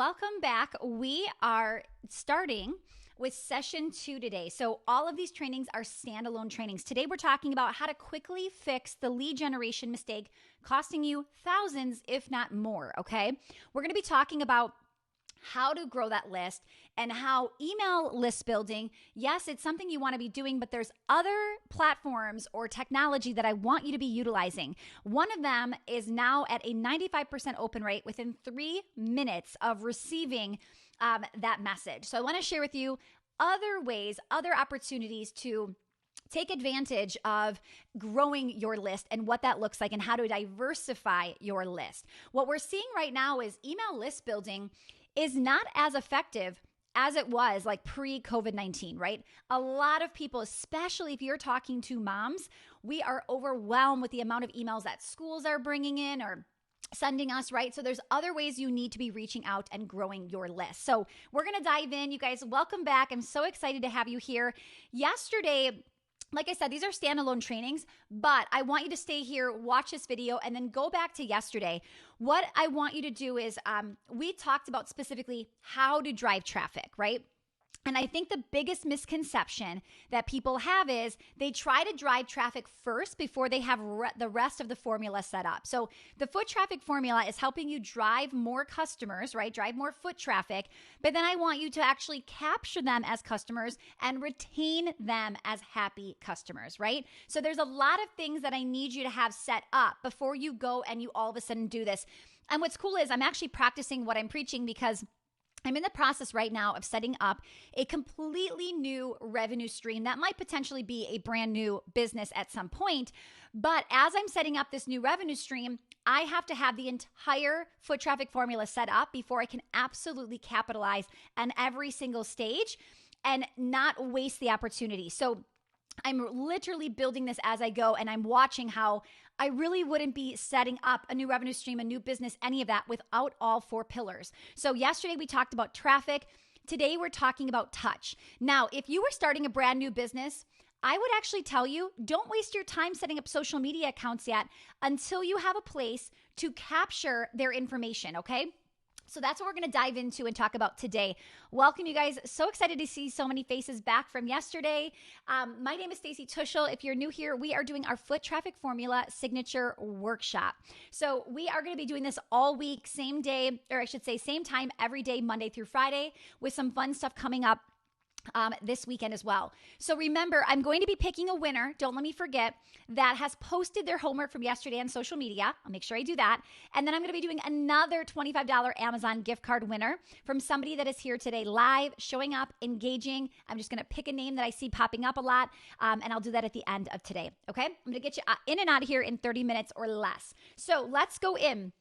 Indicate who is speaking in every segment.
Speaker 1: welcome back. We are starting with session 2 today. So all of these trainings are standalone trainings. Today we're talking about how to quickly fix the lead generation mistake costing you thousands, if not more, okay? We're going to be talking about how to grow that list and how email list building, yes, it's something you want to be doing, but there's other platforms or technology that I want you to be utilizing. One of them is now at a 95% open rate within 3 minutes of receiving that message. So I want to share with you other ways, other opportunities to take advantage of growing your list and what that looks like and how to diversify your list. What we're seeing right now is email list building is not as effective as it was like pre-COVID-19, right? A lot of people, especially if you're talking to moms, we are overwhelmed with the amount of emails that schools are bringing in or sending us, right? So there's other ways you need to be reaching out and growing your list. So we're going to dive in. You guys, welcome back. I'm so excited to have you here. Yesterday, like I said, these are standalone trainings, but I want you to stay here, watch this video, and then go back to yesterday. What I want you to do is we talked about specifically how to drive traffic, right? And I think the biggest misconception that people have is they try to drive traffic first before they have the rest of the formula set up. So the foot traffic formula is helping you drive more customers, right? Drive more foot traffic. But then I want you to actually capture them as customers and retain them as happy customers, right? So there's a lot of things that I need you to have set up before you go and you all of a sudden do this. And what's cool is I'm actually practicing what I'm preaching because I'm in the process right now of setting up a completely new revenue stream that might potentially be a brand new business at some point. But as I'm setting up this new revenue stream, I have to have the entire foot traffic formula set up before I can absolutely capitalize on every single stage and not waste the opportunity. So I'm literally building this as I go, and I'm watching how I really wouldn't be setting up a new revenue stream, a new business, any of that without all 4 pillars. So yesterday we talked about traffic. Today we're talking about touch. Now, if you were starting a brand new business, I would actually tell you, don't waste your time setting up social media accounts yet until you have a place to capture their information, okay? So that's what we're going to dive into and talk about today. Welcome, you guys. So excited to see so many faces back from yesterday. My name is Stacy Tuschl. If you're new here, we are doing our Foot Traffic Formula Signature Workshop. So we are going to be doing this all week, same day, or I should say same time every day, Monday through Friday, with some fun stuff coming up this weekend as well. So remember, I'm going to be picking a winner, don't let me forget, that has posted their homework from yesterday on social media. I'll make sure I do that. And then I'm going to be doing another $25 Amazon gift card winner from somebody that is here today live, showing up, engaging. I'm just going to pick a name that I see popping up a lot, and I'll do that at the end of today, okay? I'm going to get you in and out of here in 30 minutes or less. So let's go in.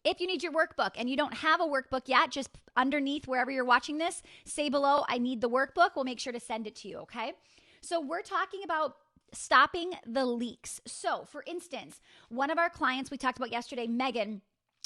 Speaker 1: If you need your workbook and you don't have a workbook yet, just underneath wherever you're watching this, say below, I need the workbook. We'll make sure to send it to you, okay? So we're talking about stopping the leaks. So for instance, one of our clients we talked about yesterday, Megan,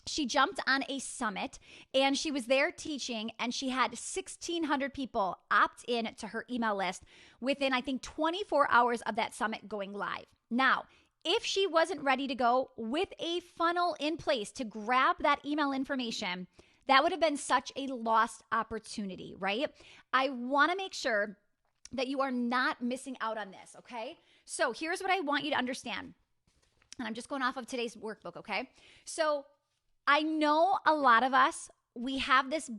Speaker 1: she jumped on a summit and she was there teaching and she had 1,600 people opt in to her email list within, I think, 24 hours of that summit going live. Now, if she wasn't ready to go with a funnel in place to grab that email information, that would have been such a lost opportunity, right? I want to make sure that you are not missing out on this, okay? So here's what I want you to understand. And I'm just going off of today's workbook, okay? So I know a lot of us, we have this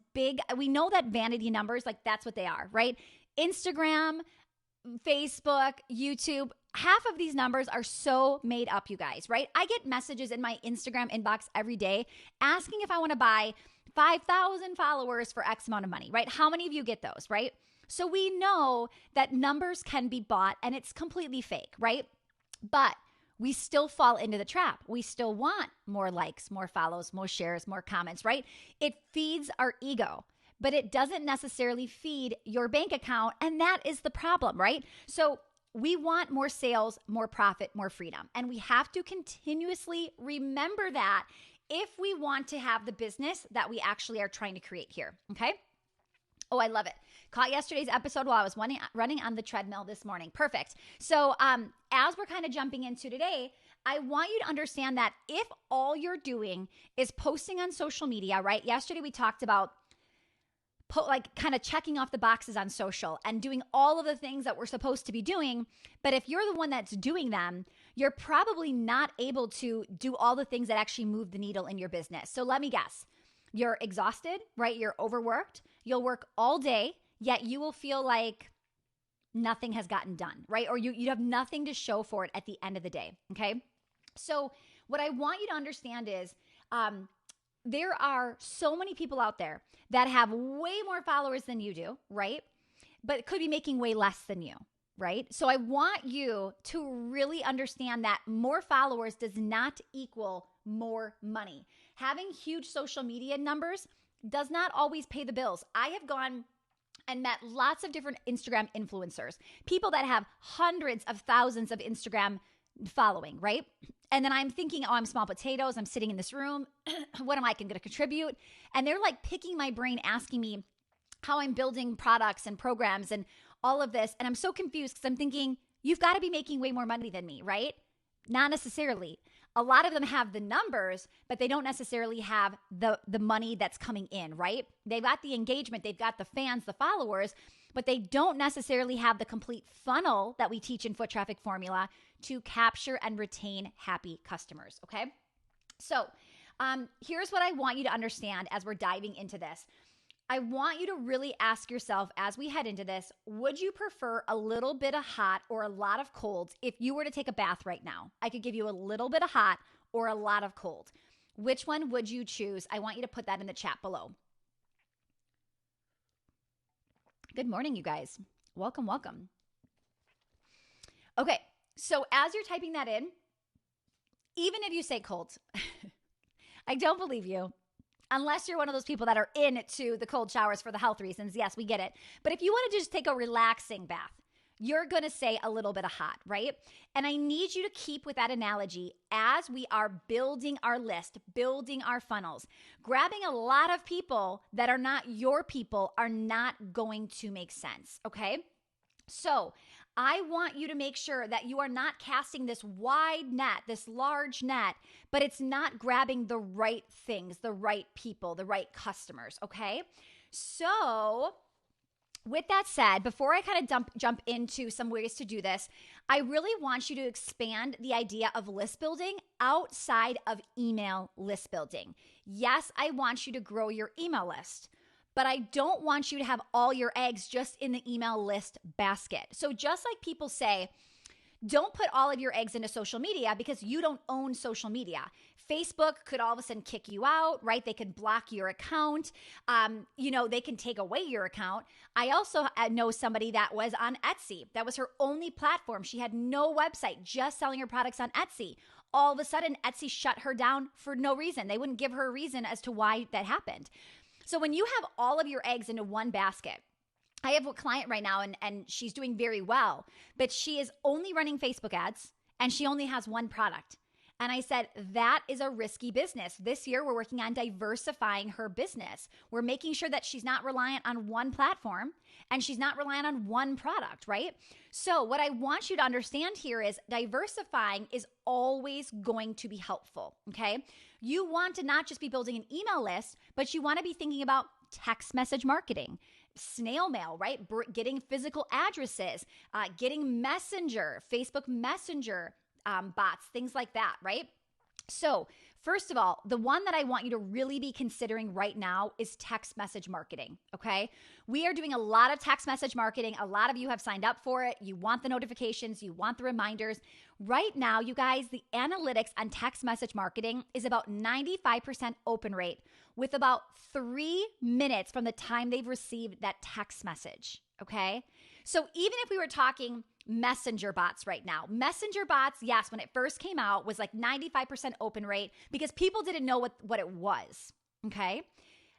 Speaker 1: we know that vanity numbers, like that's what they are, right? Instagram, Facebook, YouTube, half of these numbers are so made up, you guys, right? I get messages in my Instagram inbox every day asking if I want to buy 5,000 followers for X amount of money, right? How many of you get those, right? So we know that numbers can be bought and it's completely fake, right? But we still fall into the trap. We still want more likes, more follows, more shares, more comments, right? It feeds our ego, but it doesn't necessarily feed your bank account. And that is the problem, right? So we want more sales, more profit, more freedom. And we have to continuously remember that if we want to have the business that we actually are trying to create here, okay? Oh, I love it. Caught yesterday's episode while I was running on the treadmill this morning. Perfect. So as we're kind of jumping into today, I want you to understand that if all you're doing is posting on social media, right? Yesterday we talked about like kind of checking off the boxes on social and doing all of the things that we're supposed to be doing. But if you're the one that's doing them, you're probably not able to do all the things that actually move the needle in your business. So let me guess. You're exhausted, right? You're overworked. You'll work all day, yet you will feel like nothing has gotten done, right? Or you have nothing to show for it at the end of the day, okay? So what I want you to understand is there are so many people out there that have way more followers than you do, right? But could be making way less than you, right? So I want you to really understand that more followers does not equal more money. Having huge social media numbers does not always pay the bills. I have gone and met lots of different Instagram influencers, people that have hundreds of thousands of Instagram following, right? And then I'm thinking, oh, I'm small potatoes. I'm sitting in this room. What am I going to contribute? And they're like picking my brain, asking me how I'm building products and programs and all of this. And I'm so confused because I'm thinking, you've got to be making way more money than me, right? Not necessarily. A lot of them have the numbers, but they don't necessarily have the money that's coming in, right? They've got the engagement, they've got the fans, the followers, but they don't necessarily have the complete funnel that we teach in Foot Traffic Formula to capture and retain happy customers, okay? So here's what I want you to understand as we're diving into this. I want you to really ask yourself as we head into this, would you prefer a little bit of hot or a lot of cold if you were to take a bath right now? I could give you a little bit of hot or a lot of cold. Which one would you choose? I want you to put that in the chat below. Good morning, you guys. Welcome, welcome. Okay, so as you're typing that in, even if you say cold, I don't believe you. Unless you're one of those people that are into the cold showers for the health reasons. Yes, we get it. But if you want to just take a relaxing bath, you're going to say a little bit of hot, right? And I need you to keep with that analogy as we are building our list, building our funnels. Grabbing a lot of people that are not your people are not going to make sense, okay? So I want you to make sure that you are not casting this wide net, this large net, but it's not grabbing the right things, the right people, the right customers, okay? So with that said, before I kind of jump into some ways to do this, I really want you to expand the idea of list building outside of email list building. Yes, I want you to grow your email list, but I don't want you to have all your eggs just in the email list basket. So just like people say, don't put all of your eggs into social media because you don't own social media. Facebook could all of a sudden kick you out, right? They could block your account. They can take away your account. I also know somebody that was on Etsy. That was her only platform. She had no website, just selling her products on Etsy. All of a sudden, Etsy shut her down for no reason. They wouldn't give her a reason as to why that happened. So when you have all of your eggs into one basket, I have a client right now and she's doing very well, but she is only running Facebook ads and she only has one product. And I said, that is a risky business. This year, we're working on diversifying her business. We're making sure that she's not reliant on one platform and she's not reliant on one product, right? So what I want you to understand here is diversifying is always going to be helpful, okay? You want to not just be building an email list, but you want to be thinking about text message marketing, snail mail, right? Getting physical addresses, getting Messenger, Facebook Messenger, bots, things like that, right? So first of all, the one that I want you to really be considering right now is text message marketing, okay? We are doing a lot of text message marketing. A lot of you have signed up for it. You want the notifications. You want the reminders. Right now, you guys, the analytics on text message marketing is about 95% open rate with about 3 minutes from the time they've received that text message, okay? So even if we were talking Messenger bots right now. Messenger bots, yes, when it first came out was like 95% open rate because people didn't know what it was, okay?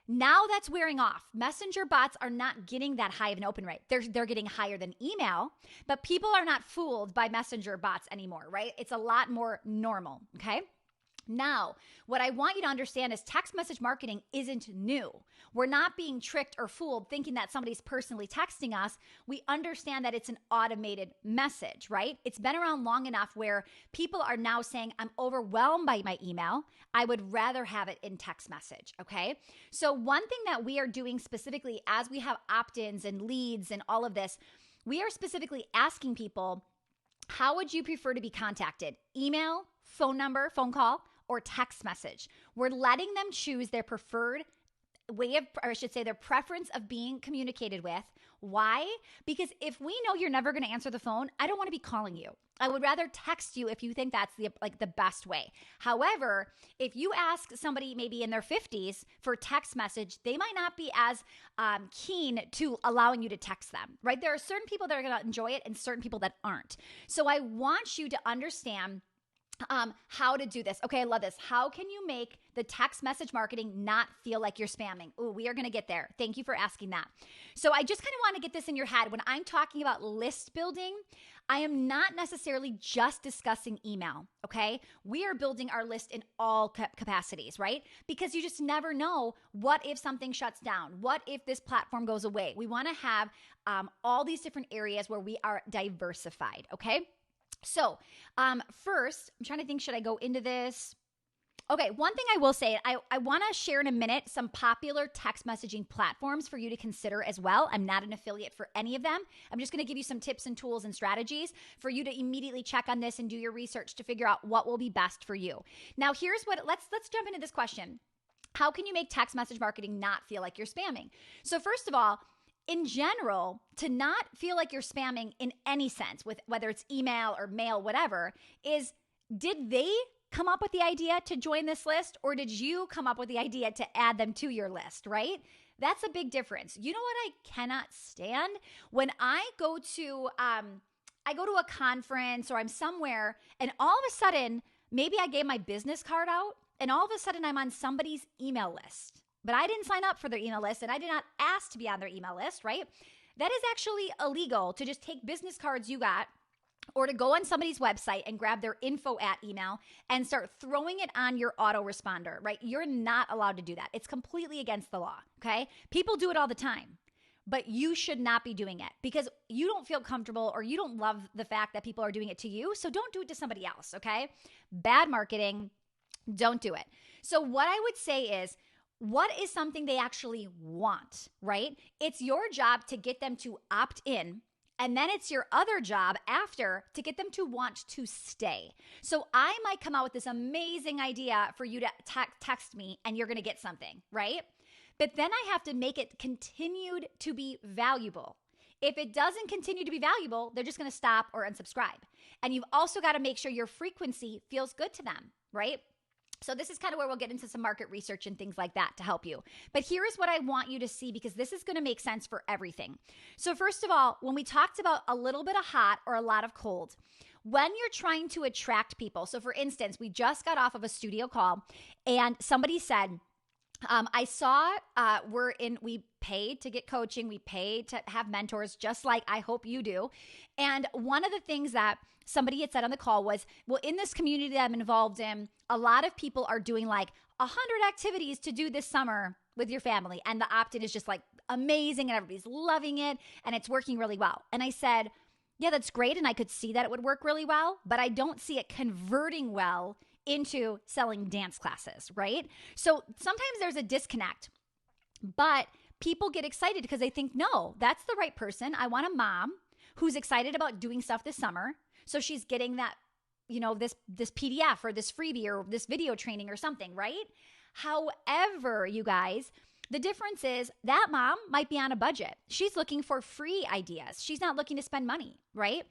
Speaker 1: Now that's wearing off. Messenger bots are not getting that high of an open rate. They're getting higher than email, but people are not fooled by Messenger bots anymore, right? It's a lot more normal, okay? Now, what I want you to understand is text message marketing isn't new. We're not being tricked or fooled thinking that somebody's personally texting us. We understand that it's an automated message, right? It's been around long enough where people are now saying, I'm overwhelmed by my email. I would rather have it in text message, okay? So one thing that we are doing specifically as we have opt-ins and leads and all of this, we are specifically asking people, how would you prefer to be contacted? Email, phone number, phone call, or text message. We're letting them choose their preferred way of, or I should say their preference of being communicated with. Why? Because if we know you're never going to answer the phone, I don't want to be calling you. I would rather text you if you think that's the best way. However, if you ask somebody maybe in their 50s for text message, they might not be as keen to allowing you to text them, right? There are certain people that are going to enjoy it and certain people that aren't. So I want you to understand how to do this. Okay, I love this. How can you make the text message marketing not feel like you're spamming? Ooh, we are going to get there. Thank you for asking that. So I just kind of want to get this in your head. When I'm talking about list building, I am not necessarily just discussing email, okay? We are building our list in all capacities, right? Because you just never know, what if something shuts down? What if this platform goes away? We want to have all these different areas where we are diversified, okay? So first, I'm trying to think, should I go into this? Okay, one thing I will say, I want to share in a minute some popular text messaging platforms for you to consider as well. I'm not an affiliate for any of them. I'm just going to give you some tips and tools and strategies for you to immediately check on this and do your research to figure out what will be best for you. Now, here's what, let's jump into this question. How can you make text message marketing not feel like you're spamming? So first of all, in general, to not feel like you're spamming in any sense, with whether it's email or mail, whatever, is, did they come up with the idea to join this list, or did you come up with the idea to add them to your list, right? That's a big difference. You know what I cannot stand? When I go to a conference or I'm somewhere and all of a sudden, maybe I gave my business card out and all of a sudden I'm on somebody's email list. But I didn't sign up for their email list and I did not ask to be on their email list, right? That is actually illegal to just take business cards you got or to go on somebody's website and grab their info at email and start throwing it on your autoresponder, right? You're not allowed to do that. It's completely against the law, okay? People do it all the time, but you should not be doing it because you don't feel comfortable or you don't love the fact that people are doing it to you. So don't do it to somebody else, okay? Bad marketing, don't do it. So what I would say is, what is something they actually want, right? It's your job to get them to opt in, and then it's your other job after to get them to want to stay. So I might come out with this amazing idea for you to text me and you're going to get something, right? But then I have to make it continued to be valuable. If it doesn't continue to be valuable, they're just going to stop or unsubscribe. And you've also got to make sure your frequency feels good to them, right? So this is kind of where we'll get into some market research and things like that to help you. But here is what I want you to see because this is going to make sense for everything. So first of all, when we talked about a little bit of hot or a lot of cold, when you're trying to attract people, so for instance, we just got off of a studio call and somebody said, I saw we paid to get coaching. We paid to have mentors, just like I hope you do. And one of the things that somebody had said on the call was, well, in this community that I'm involved in, a lot of people are doing like 100 activities to do this summer with your family. And the opt-in is just like amazing and everybody's loving it and it's working really well. And I said, yeah, that's great. And I could see that it would work really well, but I don't see it converting well into selling dance classes, right? So sometimes there's a disconnect, but people get excited because they think, no, that's the right person. I want a mom who's excited about doing stuff this summer. So she's getting that, this PDF or this freebie or this video training or something, right? However, you guys, the difference is that mom might be on a budget. She's looking for free ideas. She's not looking to spend money, right?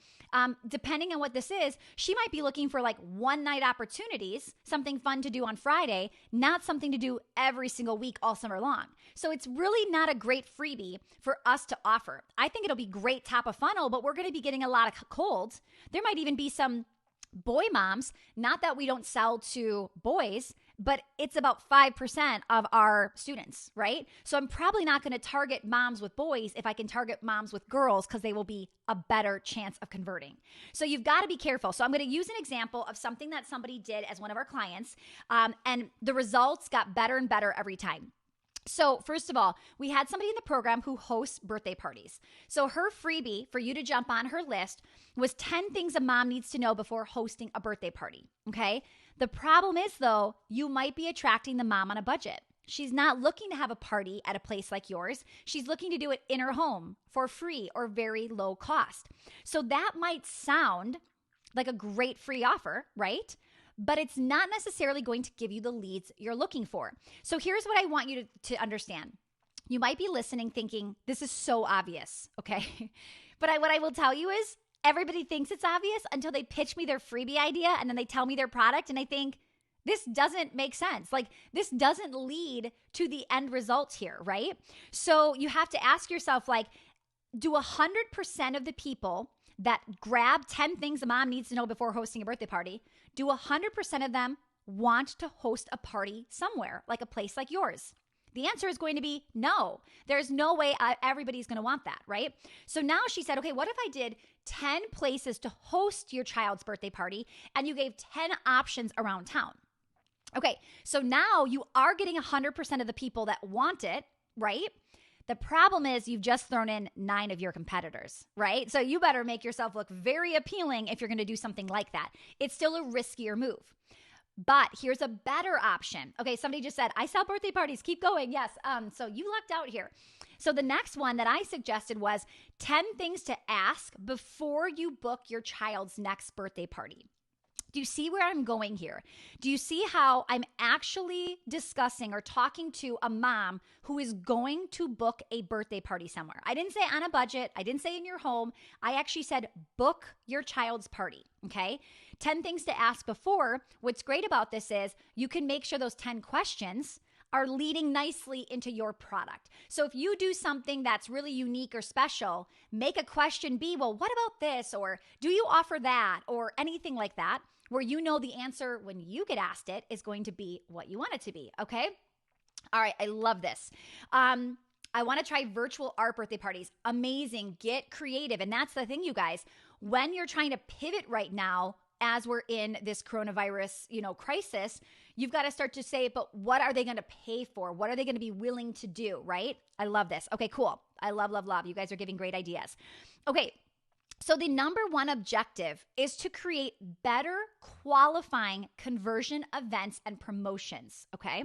Speaker 1: Depending on what this is, she might be looking for like one night opportunities, something fun to do on Friday, not something to do every single week all summer long. So it's really not a great freebie for us to offer. I think it'll be great top of funnel, but we're going to be getting a lot of colds. There might even be some boy moms, not that we don't sell to boys, but it's about 5% of our students, right? So I'm probably not going to target moms with boys if I can target moms with girls because they will be a better chance of converting. So you've got to be careful. So I'm going to use an example of something that somebody did as one of our clients, and the results got better and better every time. So first of all, we had somebody in the program who hosts birthday parties. So her freebie for you to jump on her list was 10 things a mom needs to know before hosting a birthday party, okay? The problem is, though, you might be attracting the mom on a budget. She's not looking to have a party at a place like yours. She's looking to do it in her home for free or very low cost. So that might sound like a great free offer, right? But it's not necessarily going to give you the leads you're looking for. So here's what I want you to understand. You might be listening thinking, this is so obvious, okay? But what I will tell you is everybody thinks it's obvious until they pitch me their freebie idea and then they tell me their product and I think, this doesn't make sense. Like, this doesn't lead to the end result here, right? So you have to ask yourself, like, do 100% of the people that grab 10 things a mom needs to know before hosting a birthday party, do 100% of them want to host a party somewhere, like a place like yours? The answer is going to be no. There's no way everybody's going to want that, right? So now she said, okay, what if I did 10 places to host your child's birthday party and you gave 10 options around town? Okay, so now you are getting 100% of the people that want it, right? The problem is you've just thrown in 9 of your competitors, right? So you better make yourself look very appealing if you're going to do something like that. It's still a riskier move. But here's a better option. Okay, somebody just said, I sell birthday parties. Keep going. Yes. So you lucked out here. So the next one that I suggested was 10 things to ask before you book your child's next birthday party. Do you see where I'm going here? Do you see how I'm actually discussing or talking to a mom who is going to book a birthday party somewhere? I didn't say on a budget. I didn't say in your home. I actually said book your child's party, okay? 10 things to ask before. What's great about this is you can make sure those 10 questions are leading nicely into your product. So if you do something that's really unique or special, make a question be, well, what about this? Or do you offer that? Or anything like that, where you know the answer when you get asked it is going to be what you want it to be, okay? All right, I love this. I want to try virtual art birthday parties. Amazing. Get creative. And that's the thing, you guys. When you're trying to pivot right now, as we're in this coronavirus, crisis, you've got to start to say, but what are they going to pay for? What are they going to be willing to do, right? I love this. Okay, cool. I love, love, love. You guys are giving great ideas. Okay, so the number one objective is to create better qualifying conversion events and promotions, okay?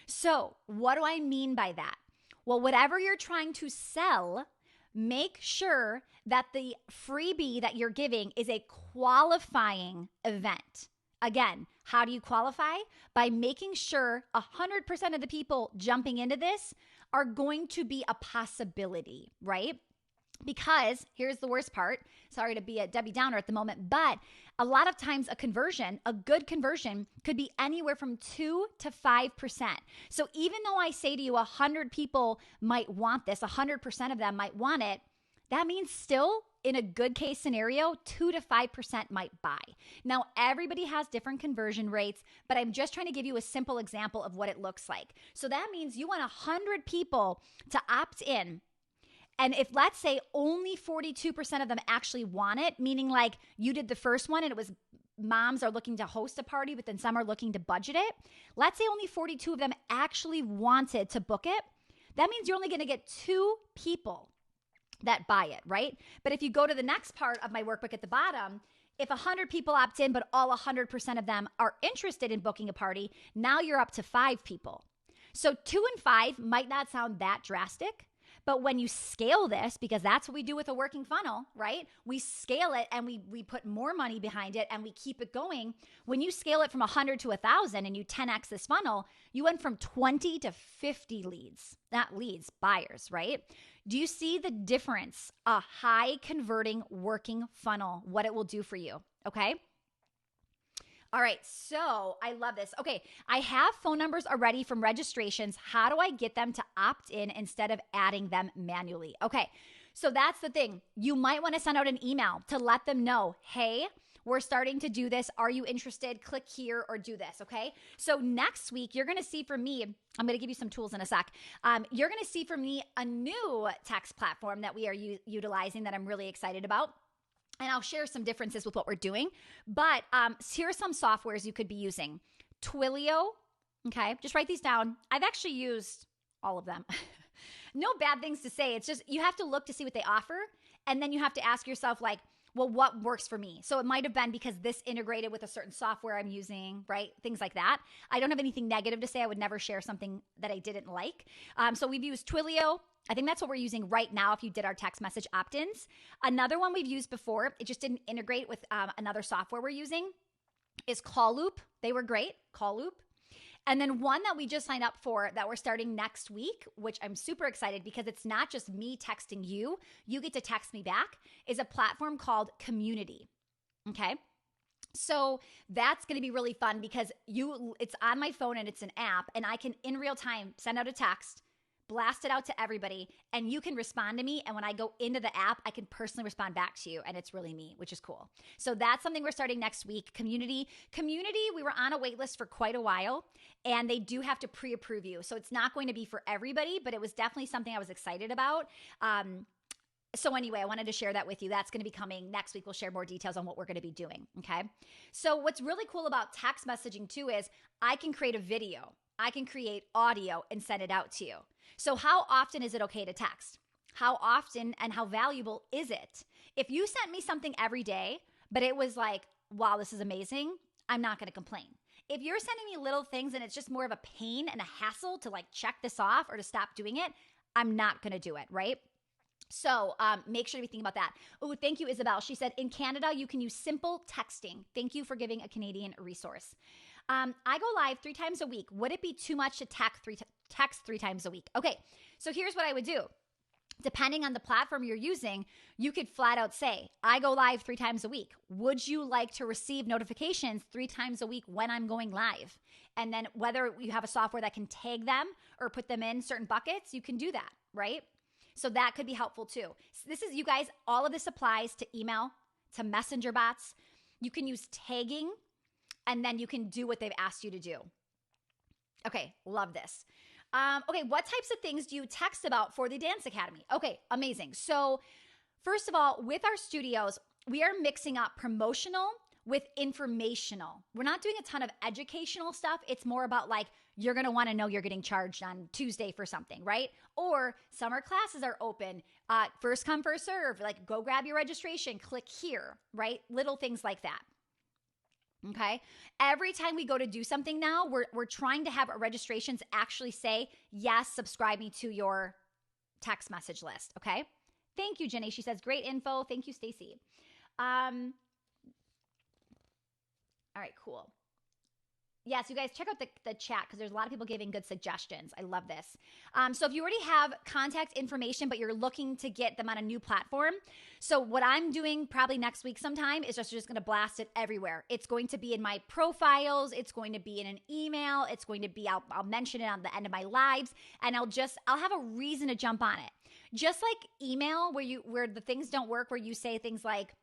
Speaker 1: So what do I mean by that? Well, whatever you're trying to sell, make sure that the freebie that you're giving is a qualifying event. Again, how do you qualify? By making sure 100% of the people jumping into this are going to be a possibility, right? Because here's the worst part. Sorry to be a Debbie Downer at the moment, but a lot of times a good conversion could be anywhere from 2 to 5%. So even though I say to you 100 people might want this, 100% of them might want it, that means still in a good case scenario, 2 to 5% might buy. Now, everybody has different conversion rates, but I'm just trying to give you a simple example of what it looks like. So that means you want 100 people to opt in. And if, let's say, only 42% of them actually want it, meaning like you did the first one and it was moms are looking to host a party, but then some are looking to budget it. Let's say only 42 of them actually wanted to book it. That means you're only going to get 2 people that buy it, right? But if you go to the next part of my workbook at the bottom, if 100 people opt in, but all 100% of them are interested in booking a party, now you're up to 5 people. So 2 and 5 might not sound that drastic, but when you scale this, because that's what we do with a working funnel, right? We scale it and we put more money behind it and we keep it going. When you scale it from 100 to 1,000 and you 10x this funnel, you went from 20 to 50 leads, not leads, buyers, right? Do you see the difference? A high converting working funnel, what it will do for you, okay? All right, so I love this. Okay, I have phone numbers already from registrations. How do I get them to opt in instead of adding them manually? Okay, so that's the thing. You might want to send out an email to let them know, hey, We're starting to do this. Are you interested? Click here or do this, okay? So next week, you're going to see from me, I'm going to give you some tools in a sec. You're going to see from me a new text platform that we are utilizing that I'm really excited about. And I'll share some differences with what we're doing. But here are some softwares you could be using. Twilio, okay? Just write these down. I've actually used all of them. No bad things to say. It's just you have to look to see what they offer. And then you have to ask yourself, like, well, what works for me? So it might have been because this integrated with a certain software I'm using, right? Things like that. I don't have anything negative to say. I would never share something that I didn't like. So we've used Twilio. I think that's what we're using right now if you did our text message opt-ins. Another one we've used before, it just didn't integrate with another software we're using, is Call Loop. They were great, Call Loop. And then one that we just signed up for that we're starting next week, which I'm super excited because it's not just me texting you, you get to text me back, is a platform called Community, okay? So that's going to be really fun because it's on my phone and it's an app and I can in real time send out a text, blast it out to everybody, and you can respond to me. And when I go into the app, I can personally respond back to you. And it's really me, which is cool. So that's something we're starting next week. Community, we were on a wait list for quite a while, and they do have to pre-approve you. So it's not going to be for everybody, but it was definitely something I was excited about. So anyway, I wanted to share that with you. That's going to be coming next week. We'll share more details on what we're going to be doing, okay? So what's really cool about text messaging too is I can create a video. I can create audio and send it out to you. So how often is it okay to text? How often and how valuable is it? If you sent me something every day, but it was like, wow, this is amazing, I'm not going to complain. If you're sending me little things and it's just more of a pain and a hassle to like check this off or to stop doing it, I'm not going to do it, right? So make sure to be thinking about that. Oh, thank you, Isabel. She said, in Canada, you can use simple texting. Thank you for giving a Canadian resource. I go live 3 times a week. Would it be too much to text 3 times a week? Okay, so here's what I would do. Depending on the platform you're using, you could flat out say, I go live 3 times a week. Would you like to receive notifications 3 times a week when I'm going live? And then whether you have a software that can tag them or put them in certain buckets, you can do that, right? So that could be helpful too. This is, you guys, all of this applies to email, to messenger bots. You can use tagging, and then you can do what they've asked you to do. Okay, love this. Okay, what types of things do you text about for the Dance Academy? Okay, amazing. So first of all, with our studios, we are mixing up promotional with informational. We're not doing a ton of educational stuff. It's more about like, you're going to want to know you're getting charged on Tuesday for something, right? Or summer classes are open. First come, first serve. Like, go grab your registration, click here, right? Little things like that. Okay. Every time we go to do something now, we're trying to have our registrations actually say, yes, subscribe me to your text message list. Okay. Thank you, Jenny. She says, great info. Thank you, Stacy. All right, cool. Yes, you guys check out the chat because there's a lot of people giving good suggestions. I love this. So if you already have contact information, but you're looking to get them on a new platform, so what I'm doing probably next week sometime is just going to blast it everywhere. It's going to be in my profiles. It's going to be in an email. It's going to be, I'll mention it on the end of my lives, and I'll have a reason to jump on it. Just like email where the things don't work, where you say things like,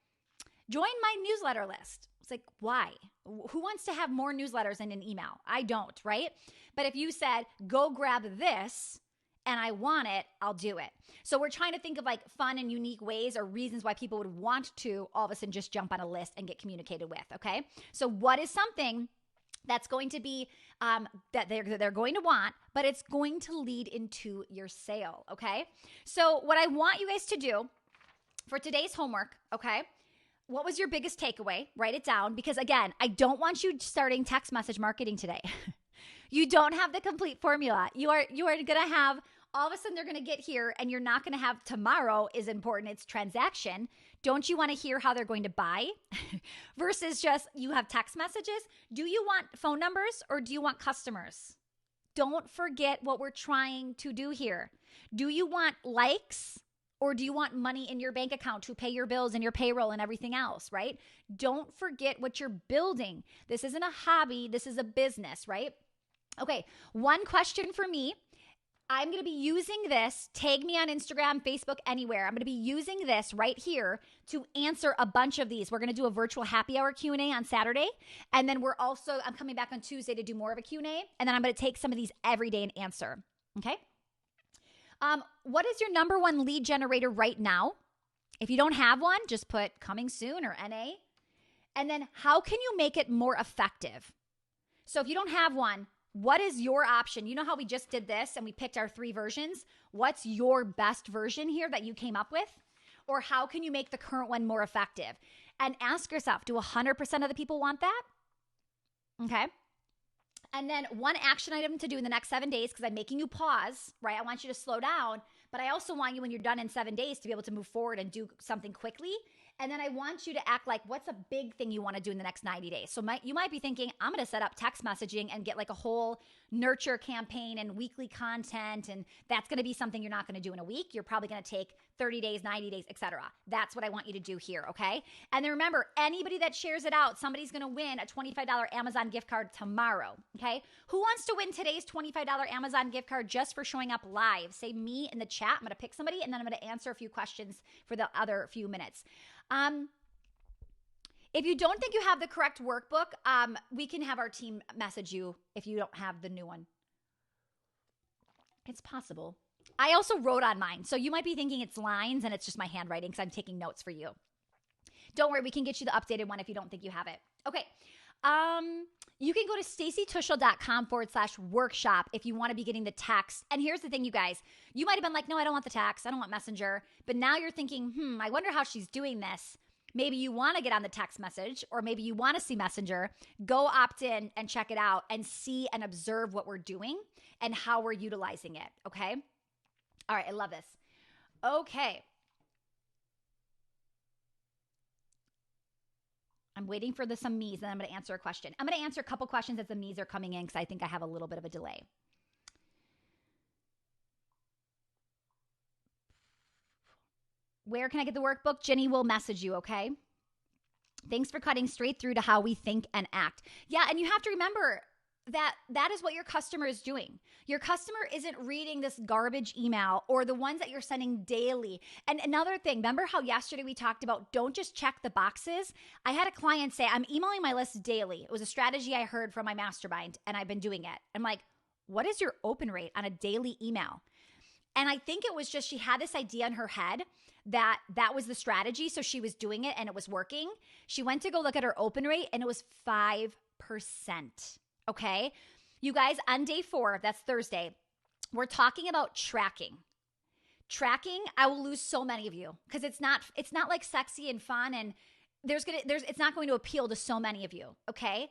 Speaker 1: join my newsletter list. It's like, why? Who wants to have more newsletters in an email? I don't, right? But if you said, go grab this and I want it, I'll do it. So we're trying to think of like fun and unique ways or reasons why people would want to all of a sudden just jump on a list and get communicated with, okay? So what is something that's going to be that they're going to want, but it's going to lead into your sale, okay? So what I want you guys to do for today's homework, okay? What was your biggest takeaway? Write it down because, again, I don't want you starting text message marketing today. You don't have the complete formula. You are going to have, all of a sudden they're going to get here and you're not going to have tomorrow is important. It's transaction. Don't you want to hear how they're going to buy versus just you have text messages? Do you want phone numbers or do you want customers? Don't forget what we're trying to do here. Do you want likes? Or do you want money in your bank account to pay your bills and your payroll and everything else, right? Don't forget what you're building. This isn't a hobby. This is a business, right? Okay, one question for me. I'm going to be using this. Tag me on Instagram, Facebook, anywhere. I'm going to be using this right here to answer a bunch of these. We're going to do a virtual happy hour Q&A on Saturday. And then I'm coming back on Tuesday to do more of a Q&A. And then I'm going to take some of these every day and answer. Okay. What is your number one lead generator right now? If you don't have one, just put coming soon or NA. And then how can you make it more effective? So if you don't have one, what is your option? You know how we just did this and we picked our 3 versions? What's your best version here that you came up with? Or how can you make the current one more effective? And ask yourself, do 100% of the people want that? Okay. And then one action item to do in the next 7 days, because I'm making you pause, right? I want you to slow down, but I also want you, when you're done in 7 days, to be able to move forward and do something quickly. And then I want you to act like, what's a big thing you want to do in the next 90 days? So you might be thinking, I'm going to set up text messaging and get like a whole nurture campaign and weekly content. And that's going to be something you're not going to do in a week. You're probably going to take 30 days, 90 days, etc. That's what I want you to do here, okay? And then remember, anybody that shares it out, somebody's going to win a $25 Amazon gift card tomorrow, okay? Who wants to win today's $25 Amazon gift card just for showing up live? Say me in the chat. I'm going to pick somebody, and then I'm going to answer a few questions for the other few minutes. If you don't think you have the correct workbook, we can have our team message you if you don't have the new one. It's possible. I also wrote on mine, so you might be thinking it's lines and it's just my handwriting because I'm taking notes for you. Don't worry, we can get you the updated one if you don't think you have it. Okay. You can go to stacytuschel.com/workshop if you want to be getting the text. And here's the thing, you guys. You might have been like, no, I don't want the text. I don't want Messenger. But now you're thinking, I wonder how she's doing this. Maybe you want to get on the text message, or maybe you want to see Messenger. Go opt in and check it out and see and observe what we're doing and how we're utilizing it, okay? All right, I love this. Okay. I'm waiting for some me's, and then I'm going to answer a question. I'm going to answer a couple questions as the me's are coming in because I think I have a little bit of a delay. Where can I get the workbook? Jenny will message you, okay? Thanks for cutting straight through to how we think and act. Yeah, and you have to remember that is what your customer is doing. Your customer isn't reading this garbage email or the ones that you're sending daily. And another thing, remember how yesterday we talked about don't just check the boxes? I had a client say, I'm emailing my list daily. It was a strategy I heard from my mastermind, and I've been doing it. I'm like, what is your open rate on a daily email? And I think it was just she had this idea in her head that was the strategy. So she was doing it and it was working. She went to go look at her open rate and it was 5%. Okay. You guys, on day 4, that's Thursday, we're talking about tracking. Tracking, I will lose so many of you because it's not like sexy and fun, and it's not going to appeal to so many of you. Okay.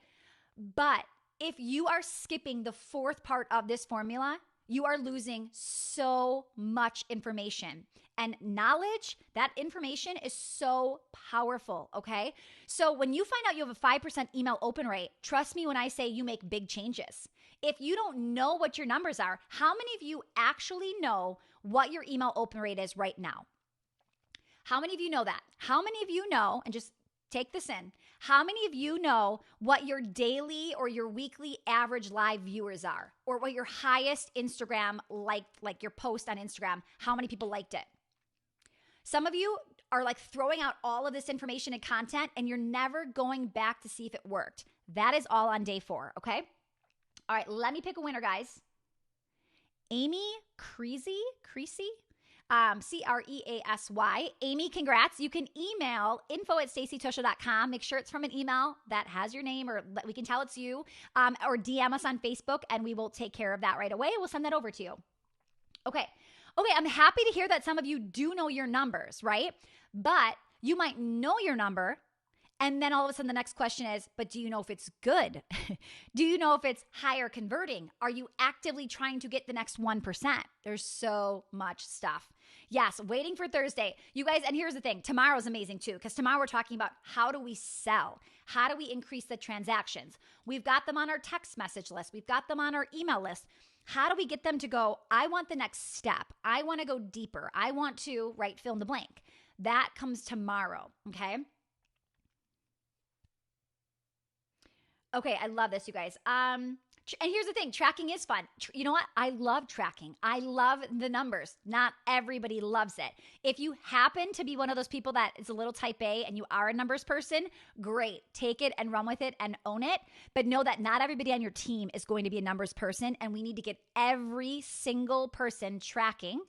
Speaker 1: But if you are skipping the 4th part of this formula, you are losing so much information. And knowledge, that information is so powerful, okay? So when you find out you have a 5% email open rate, trust me when I say you make big changes. If you don't know what your numbers are, how many of you actually know what your email open rate is right now? How many of you know that? How many of you know, and just take this in, how many of you know what your daily or your weekly average live viewers are? Or what your highest Instagram like your post on Instagram, how many people liked it? Some of you are like throwing out all of this information and content and you're never going back to see if it worked. That is all on day 4, okay? All right, let me pick a winner, guys. Amy Creasy? Creasy? Creasy. Amy, congrats. You can email info@stacytuschel.com. Make sure it's from an email that has your name, or we can tell it's you, or DM us on Facebook and we will take care of that right away. We'll send that over to you. Okay, I'm happy to hear that some of you do know your numbers, right? But you might know your number, and then all of a sudden the next question is, but do you know if it's good? Do you know if it's higher converting? Are you actively trying to get the next 1%? There's so much stuff. Yes, waiting for Thursday. You guys, and here's the thing, tomorrow's amazing too, because tomorrow we're talking about how do we sell? How do we increase the transactions? We've got them on our text message list. We've got them on our email list. How do we get them to go, I want the next step. I want to go deeper. I want to, right, fill in the blank. That comes tomorrow, okay? Okay, I love this, you guys. And here's the thing, tracking is fun. You know what? I love tracking. I love the numbers. Not everybody loves it. If you happen to be one of those people that is a little type A and you are a numbers person, great. Take it and run with it and own it. But know that not everybody on your team is going to be a numbers person, and we need to get every single person tracking.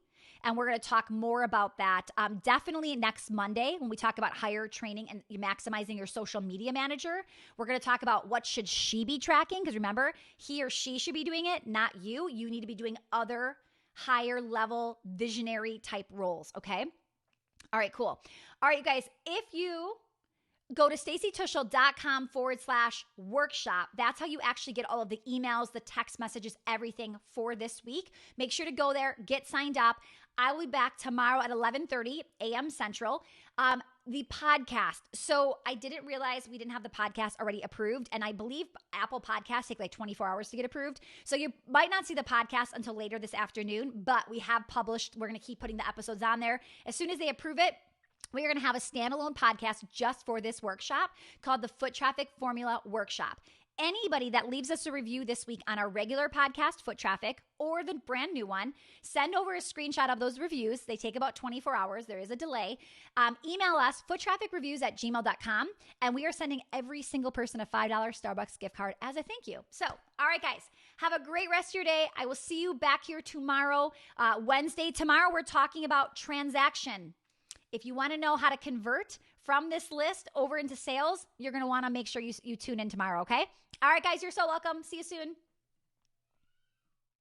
Speaker 1: And we're going to talk more about that definitely next Monday when we talk about hire, training, and maximizing your social media manager. We're going to talk about what should she be tracking, because remember, he or she should be doing it, not you. You need to be doing other higher level visionary type roles, okay? All right, cool. All right, you guys, if you go to stacytuschel.com/workshop. That's how you actually get all of the emails, the text messages, everything for this week. Make sure to go there, get signed up. I will be back tomorrow at 11:30 a.m. Central. The podcast. So I didn't realize we didn't have the podcast already approved. And I believe Apple Podcasts take like 24 hours to get approved. So you might not see the podcast until later this afternoon, but we have published. We're going to keep putting the episodes on there. As soon as they approve it, we are going to have a standalone podcast just for this workshop called the Foot Traffic Formula Workshop. Anybody that leaves us a review this week on our regular podcast, Foot Traffic, or the brand new one, send over a screenshot of those reviews. They take about 24 hours. There is a delay. Email us, foottrafficreviews@gmail.com, and we are sending every single person a $5 Starbucks gift card as a thank you. So, all right, guys, have a great rest of your day. I will see you back here tomorrow, Wednesday. Tomorrow, we're talking about transaction. If you want to know how to convert from this list over into sales, you're going to want to make sure you tune in tomorrow, okay? All right, guys, you're so welcome. See you soon.